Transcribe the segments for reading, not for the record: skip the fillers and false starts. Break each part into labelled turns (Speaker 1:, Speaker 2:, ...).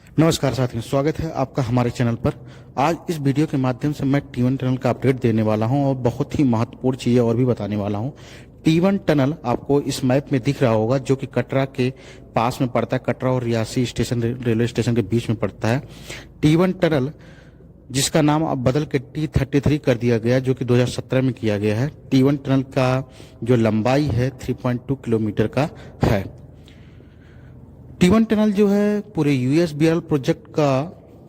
Speaker 1: नमस्कार साथियों, स्वागत है आपका हमारे चैनल पर। आज इस वीडियो के माध्यम से मैं T1 टनल का अपडेट देने वाला हूं और बहुत ही महत्वपूर्ण चीज़ें और भी बताने वाला हूं। T1 टनल आपको इस मैप में दिख रहा होगा, जो कि कटरा के पास में पड़ता है। कटरा और रियासी स्टेशन, रेलवे स्टेशन के बीच में पड़ता है T1 टनल, जिसका नाम अब बदल के T33 कर दिया गया, जो कि 2017 में किया गया है। T1 टनल का जो लंबाई है 3.2 किलोमीटर का है। T1 टनल जो है पूरे यूएसबीआर प्रोजेक्ट का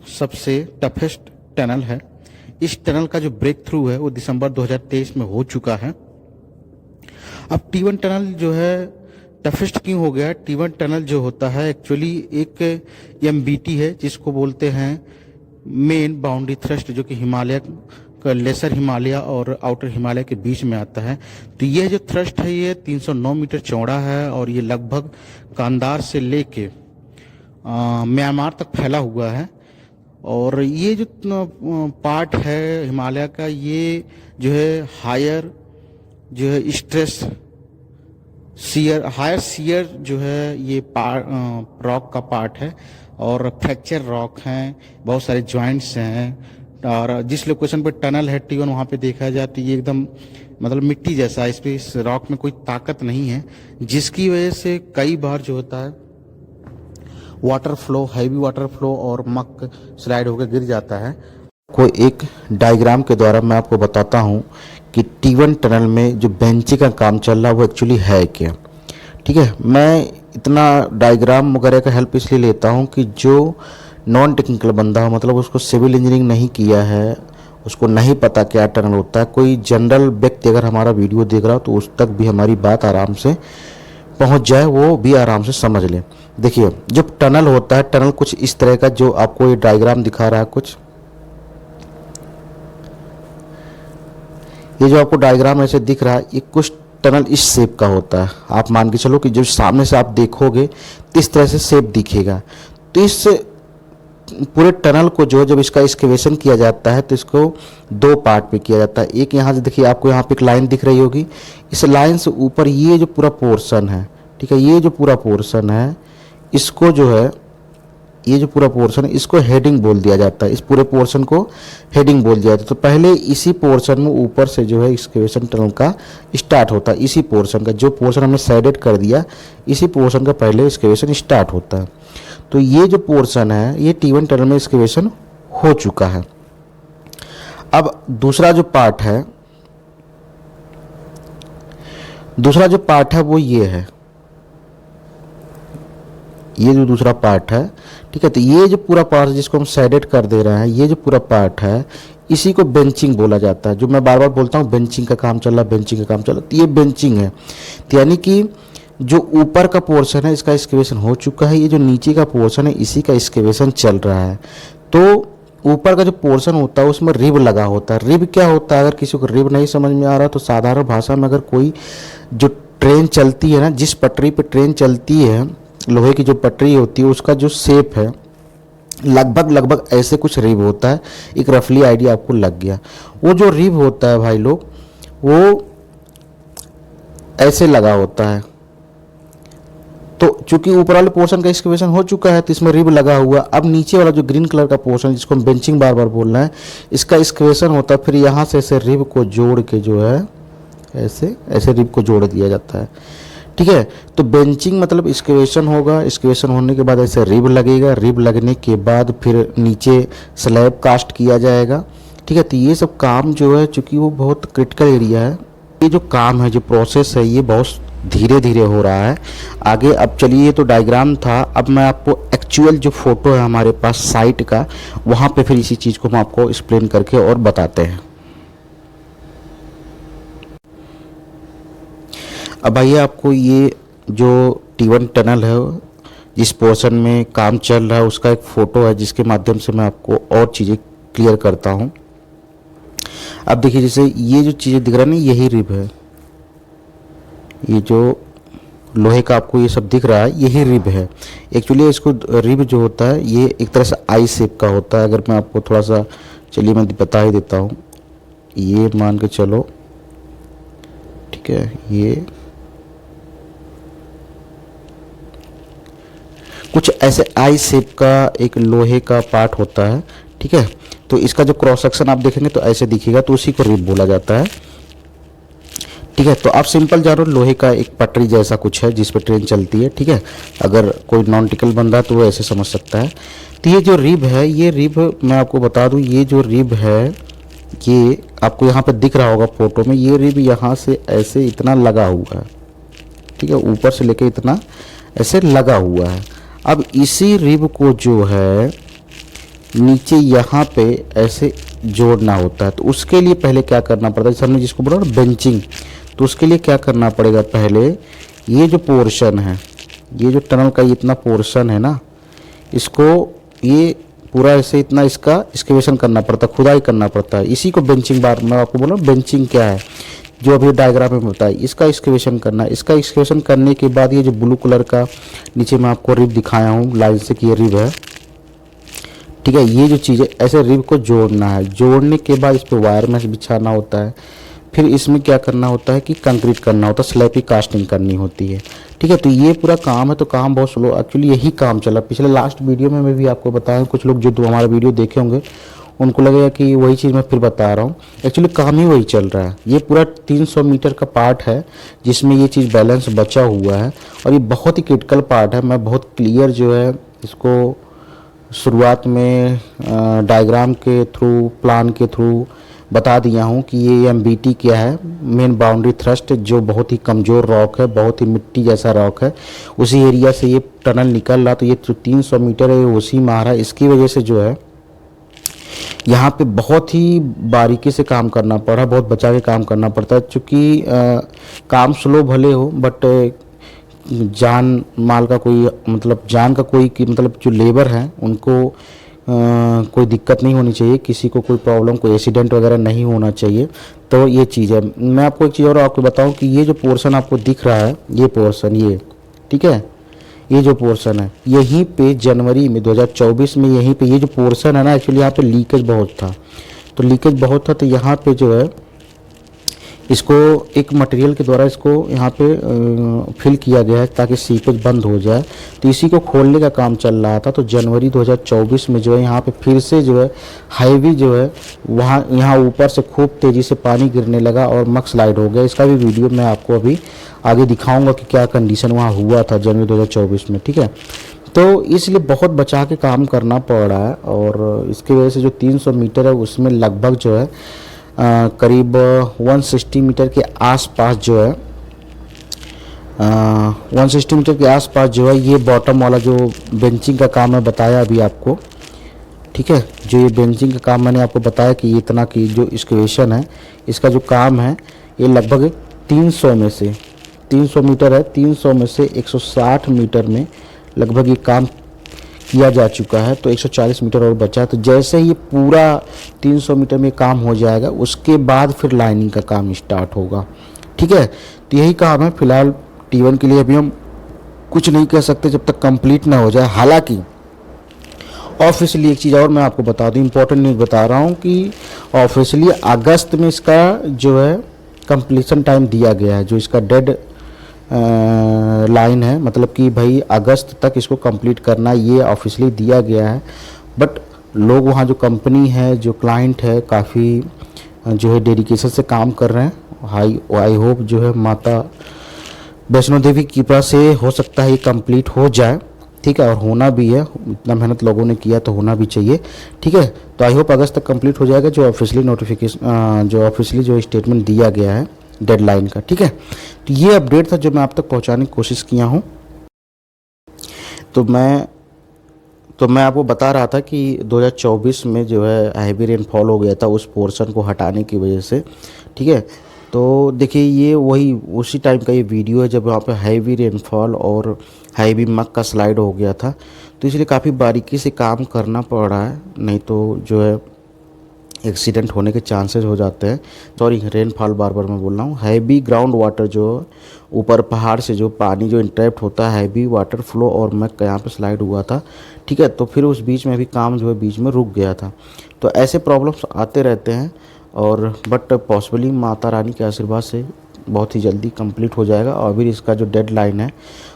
Speaker 1: सबसे टफेस्ट टनल है। इस टनल का जो ब्रेक थ्रू है वो दिसंबर 2023 में हो चुका है। अब T1 टनल जो है टफेस्ट क्यों हो गया? T1 टनल जो होता है एक्चुअली एक एमबीटी है, जिसको बोलते हैं मेन बाउंड्री थ्रस्ट, जो कि हिमालय का लेसर हिमालय और आउटर हिमालय के बीच में आता है। तो यह जो थ्रस्ट है ये 309 मीटर चौड़ा है और ये लगभग कांधार से लेके म्यांमार तक फैला हुआ है। और ये जो पार्ट है हिमालय का, ये जो है हायर जो है स्ट्रेस सीयर, हायर सीयर जो है ये रॉक का पार्ट है और फ्रैक्चर रॉक हैं, बहुत सारे जॉइंट्स हैं। और जिस लोकेशन पर टनल है T1, वहाँ पे देखा जाए तो ये एकदम मतलब मिट्टी जैसा है। इस रॉक में कोई ताकत नहीं है, जिसकी वजह से कई बार जो होता है water flow, heavy water flow और मक स्लाइड होकर गिर जाता है। कोई एक डायग्राम के द्वारा मैं आपको बताता हूँ कि T1 टनल में जो बेंचिंग का काम चल रहा है वो एक्चुअली है क्या। ठीक है, मैं इतना डायग्राम वगैरह का हेल्प इसलिए लेता हूँ कि जो नॉन टेक्निकल बंदा हो, मतलब उसको सिविल इंजीनियरिंग नहीं किया है, उसको नहीं पता क्या टनल होता है, कोई जनरल व्यक्ति अगर हमारा वीडियो देख रहा हो तो उस तक भी हमारी बात आराम से पहुंच जाए, वो भी आराम से समझ ले। देखिए, जो टनल होता है, टनल कुछ इस तरह का जो आपको ये डायग्राम दिखा रहा है, कुछ ये जो आपको डायग्राम ऐसे दिख रहा है, ये कुछ टनल इस शेप का होता है। आप मान के चलो कि जब सामने से आप देखोगे तो इस तरह से शेप दिखेगा। तो इस पूरे टनल को जो जब इसका एक्सकेवेशन किया जाता है तो इसको दो पार्ट पे किया जाता है। एक यहाँ से देखिए, आपको यहाँ पे एक लाइन दिख रही होगी, इस लाइन से ऊपर ये जो पूरा पोर्शन है, ठीक है, ये जो पूरा पोर्शन है, इसको जो है, ये जो पूरा पोर्शन है इसको हेडिंग बोल दिया जाता है। इस पूरे पोर्शन को हेडिंग बोल दिया जाता है। तो पहले इसी पोर्शन में ऊपर से जो है एक्सकेवेशन टनल का स्टार्ट होता है। इसी पोर्शन का, जो पोर्शन हमने साइडेड कर दिया, इसी पोर्शन का पहले एक्सकेवेशन स्टार्ट होता है। तो ये जो पोर्शन है ये T1 टनल में एक्सकेवेशन हो चुका है। अब दूसरा जो पार्ट है, वो ये है, ये जो दूसरा पार्ट है, ठीक है। तो ये जो पूरा पार्ट जिसको हम साइडेड कर दे रहे हैं, ये जो पूरा पार्ट है, इसी को बेंचिंग बोला जाता है। जो मैं बार बार बोलता हूँ बेंचिंग का काम चल रहा, बेंचिंग का काम चल रहा, तो ये बेंचिंग है। तो यानी कि जो ऊपर का पोर्शन है इसका एक्सकेवेशन हो चुका है, ये जो नीचे का पोर्शन है इसी का एक्सकेवेशन चल रहा है। तो ऊपर का जो पोर्शन होता है उसमें रिब लगा होता है। रिब क्या होता है? अगर किसी को रिब नहीं समझ में आ रहा तो साधारण भाषा में, अगर कोई जो ट्रेन चलती है ना, जिस पटरी पे ट्रेन चलती है, लोहे की जो पटरी होती है, उसका जो शेप है लगभग ऐसे कुछ रिब होता है। एक रफली आइडिया आपको लग गया। वो जो रिब होता है भाई लोग, वो ऐसे लगा होता है। तो चूंकि ऊपर वाले पोर्शन का एक्सकेवेशन हो चुका है तो इसमें रिब लगा हुआ। अब नीचे वाला जो ग्रीन कलर का पोर्शन, जिसको हम बेंचिंग बार बार बोल रहे हैं, इसका एक्सकेवेशन होता है। फिर यहाँ से ऐसे रिब को जोड़ के जो है ऐसे रिब को जोड़ दिया जाता है, ठीक है। तो बेंचिंग मतलब एक्सकेवेशन होगा, एक्सकेवेशन होने के बाद ऐसे रिब लगेगा, रिब लगने के बाद फिर नीचे स्लैब कास्ट किया जाएगा, ठीक है। तो ये सब काम जो है, चूंकि वो बहुत क्रिटिकल एरिया है, ये जो काम है, जो प्रोसेस है, ये बहुत धीरे धीरे हो रहा है आगे। अब चलिए, ये तो डायग्राम था, अब मैं आपको एक्चुअल जो फोटो है हमारे पास साइट का, वहाँ पे फिर इसी चीज़ को हम आपको एक्सप्लेन करके और बताते हैं। अब आइए, आपको ये जो T1 टनल है, जिस पोर्शन में काम चल रहा है, उसका एक फ़ोटो है, जिसके माध्यम से मैं आपको और चीज़ें क्लियर करता हूँ। अब देखिए, जैसे ये जो चीज़ें दिख रहा है ना, यही रिब है। ये जो लोहे का आपको ये सब दिख रहा है, यही रिब है। एक्चुअली इसको रिब जो होता है ये एक तरह से आई शेप का होता है। अगर मैं आपको थोड़ा सा, चलिए मैं बता ही देता हूँ। ये मान के चलो, ठीक है, ये कुछ ऐसे आई शेप का एक लोहे का पार्ट होता है, ठीक है। तो इसका जो क्रॉस सेक्शन आप देखेंगे तो ऐसे दिखेगा, तो उसी को रिब बोला जाता है, ठीक है। तो आप सिंपल जानो लोहे का एक पटरी जैसा कुछ है जिस पे ट्रेन चलती है, ठीक है। अगर कोई नॉन टिकल बन रहा है तो वो ऐसे समझ सकता है। तो ये जो रिब है, ये रिब मैं आपको बता दूं, ये जो रिब है ये आपको यहाँ पे दिख रहा होगा फोटो में, ये रिब यहाँ से ऐसे इतना लगा हुआ है, ठीक है, ऊपर से लेके इतना ऐसे लगा हुआ है। अब इसी रिब को जो है नीचे यहाँ पे ऐसे जोड़ना होता है। तो उसके लिए पहले क्या करना पड़ता है, जैसे हमने जिसको बोला ना बेंचिंग, तो उसके लिए क्या करना पड़ेगा, पहले ये जो पोर्शन है, ये जो टनल का इतना पोर्शन है ना, इसको ये पूरा ऐसे इतना इसका एक्सकेवेशन करना पड़ता है, खुदाई करना पड़ता है। इसी को बेंचिंग, बार मैं आपको बोला बेंचिंग क्या है, जो अभी डायग्राम में बताया, इसका एक्सकेवेशन करना है। इसका एक्सकेवेशन करने के बाद ये जो ब्लू कलर का नीचे मैं आपको रिब दिखाया हूँ लाइन से कि ये रिब है, ठीक है। ये जो चीज़ है ऐसे रिब को जोड़ना है, जोड़ने के बाद इस पर वायर मैश बिछाना होता है। फिर इसमें क्या करना होता है कि कंक्रीट करना होता है, स्लैब की कास्टिंग करनी होती है, ठीक है। तो ये पूरा काम है, तो काम बहुत स्लो, एक्चुअली यही काम चला पिछले लास्ट वीडियो में मैं भी आपको बताया। कुछ लोग जो हमारा वीडियो देखे होंगे उनको लगेगा कि वही चीज़ मैं फिर बता रहा हूँ, एक्चुअली काम ही वही चल रहा है। ये पूरा 300 मीटर का पार्ट है जिसमें ये चीज़ बैलेंस बचा हुआ है, और ये बहुत ही क्रिटिकल पार्ट है। मैं बहुत क्लियर जो है इसको शुरुआत में डायग्राम के थ्रू, प्लान के थ्रू बता दिया हूँ कि ये एमबीटी क्या है, मेन बाउंड्री थ्रस्ट, जो बहुत ही कमज़ोर रॉक है, बहुत ही मिट्टी जैसा रॉक है, उसी एरिया से ये टनल निकल रहा। तो ये जो 300 मीटर है उसी में आ रहा है। इसकी वजह से जो है यहाँ पे बहुत ही बारीकी से काम करना पड़ा, बहुत बचा के काम करना पड़ता है, चूँकि काम स्लो भले हो बट जान माल का कोई मतलब, जान का कोई मतलब जो लेबर है उनको कोई दिक्कत नहीं होनी चाहिए, किसी को कोई प्रॉब्लम, कोई एक्सीडेंट वगैरह नहीं होना चाहिए। तो ये चीज़ है। मैं आपको एक चीज़ और आपको बताऊं कि ये जो पोर्शन आपको दिख रहा है, ये पोर्शन, ये ठीक है, ये जो पोर्शन है यहीं पे जनवरी में 2024 में यहीं पे ये जो पोर्शन है ना, एक्चुअली यहाँ पे लीकेज बहुत था। तो लीकेज बहुत था, तो यहाँ पे जो है इसको एक मटेरियल के द्वारा इसको यहाँ पे फिल किया गया है ताकि सीपेज बंद हो जाए। तो इसी को खोलने का काम चल रहा था। तो जनवरी 2024 में जो है यहाँ पे फिर से जो है हाईवे जो है वहाँ यहाँ ऊपर से खूब तेज़ी से पानी गिरने लगा और मक स्लाइड हो गया। इसका भी वीडियो मैं आपको अभी आगे दिखाऊंगा कि क्या कंडीशन वहाँ हुआ था जनवरी 2024 में, ठीक है। तो इसलिए बहुत बचा के काम करना पड़ रहा है, और इसकी वजह से जो 300 मीटर है उसमें लगभग जो है करीब 160 मीटर के आसपास जो है 160 मीटर के आसपास जो है ये बॉटम वाला जो बेंचिंग का काम मैं बताया अभी आपको, ठीक है। जो ये बेंचिंग का काम मैंने आपको बताया कि इतना की जो एक्सकेवेशन है, इसका जो काम है ये लगभग 300 में से 300 मीटर है, 300 में से 160 मीटर में लगभग ये काम किया जा चुका है। तो 140 मीटर और बचा है। तो जैसे ही पूरा 300 मीटर में काम हो जाएगा उसके बाद फिर लाइनिंग का काम स्टार्ट होगा, ठीक है। तो यही काम है फिलहाल T1 के लिए। अभी हम कुछ नहीं कह सकते जब तक कंप्लीट ना हो जाए। हालांकि ऑफिशियली एक चीज़ और मैं आपको बता दूं, इंपॉर्टेंट न्यूज़ बता रहा हूं कि ऑफिशियली अगस्त में इसका जो है कंप्लीशन टाइम दिया गया है। जो इसका डेड लाइन है, मतलब कि भाई अगस्त तक इसको कंप्लीट करना, ये ऑफिशियली दिया गया है। बट लोग वहाँ जो कंपनी है, जो क्लाइंट है, काफ़ी जो है डेडिकेशन से काम कर रहे हैं। आई होप जो है माता वैष्णो देवी की कृपा से हो सकता है ये कंप्लीट हो जाए, ठीक है। और होना भी है, इतना मेहनत लोगों ने किया तो होना भी चाहिए, ठीक है। तो आई होप अगस्त तक कंप्लीट हो जाएगा, जो ऑफिशियली नोटिफिकेशन, जो ऑफिशियली जो स्टेटमेंट दिया गया है डेडलाइन का, ठीक है। तो ये अपडेट था जो मैं आप तक पहुंचाने की कोशिश किया हूं। तो मैं आपको बता रहा था कि 2024 में जो है हैवी रेनफॉल हो गया था उस पोर्शन को हटाने की वजह से, ठीक है। तो देखिए ये वही उसी टाइम का ये वीडियो है जब वहाँ पे हैवी रेनफॉल और हैवी मक का स्लाइड हो गया था। तो इसलिए काफ़ी बारीकी से काम करना पड़ रहा है, नहीं तो जो है एक्सीडेंट होने के चांसेस हो जाते हैं। सॉरी, रेनफॉल बार बार मैं बोल रहा हूँ। हैवी ग्राउंड वाटर जो ऊपर पहाड़ से जो पानी जो इंट्रैप्ट होता है, हैवी वाटर फ्लो और मक यहाँ पे स्लाइड हुआ था, ठीक है। तो फिर उस बीच में भी काम जो है बीच में रुक गया था। तो ऐसे प्रॉब्लम्स आते रहते हैं, और बट पॉसिबली माता रानी के आशीर्वाद से बहुत ही जल्दी कंप्लीट हो जाएगा और फिर इसका जो डेडलाइन है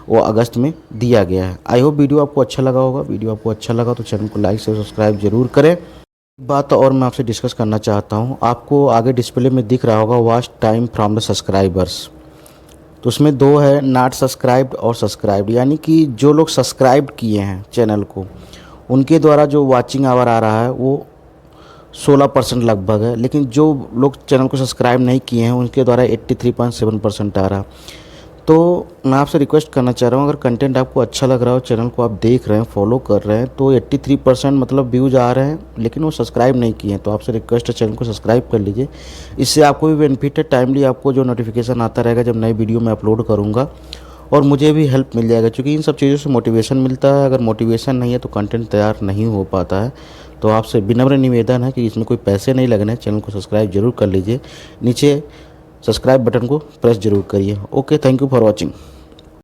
Speaker 1: वो अगस्त में दिया गया है। आई होप वीडियो आपको अच्छा लगा होगा। वीडियो आपको अच्छा लगा तो चैनल को लाइक से सब्सक्राइब जरूर करें। एक बात और मैं आपसे डिस्कस करना चाहता हूँ, आपको आगे डिस्प्ले में दिख रहा होगा watch time from the subscribers, तो उसमें दो है, नॉट सब्सक्राइब्ड और सब्सक्राइब्ड, यानी कि जो लोग सब्सक्राइब किए हैं चैनल को उनके द्वारा जो वॉचिंग आवर आ रहा है वो 16% लगभग है, लेकिन जो लोग चैनल को सब्सक्राइब नहीं किए हैं उनके द्वारा 83.7% आ रहा। तो मैं आपसे रिक्वेस्ट करना चाह रहा हूँ, अगर कंटेंट आपको अच्छा लग रहा हो, चैनल को आप देख रहे हैं, फॉलो कर रहे हैं, तो 83% मतलब व्यूज़ आ रहे हैं लेकिन वो सब्सक्राइब नहीं किए हैं, तो आपसे रिक्वेस्ट है चैनल को सब्सक्राइब कर लीजिए। इससे आपको भी बेनिफिट है, टाइमली आपको जो नोटिफिकेशन आता रहेगा जब नई वीडियो मैं अपलोड करूँगा, और मुझे भी हेल्प मिल जाएगा, क्योंकि इन सब चीज़ों से मोटिवेशन मिलता है। अगर मोटिवेशन नहीं है तो कंटेंट तैयार नहीं हो पाता है। तो आपसे विनम्र निवेदन है कि इसमें कोई पैसे नहीं लगने, चैनल को सब्सक्राइब जरूर कर लीजिए, नीचे सब्सक्राइब बटन को प्रेस जरूर करिए। Okay, thank you for watching.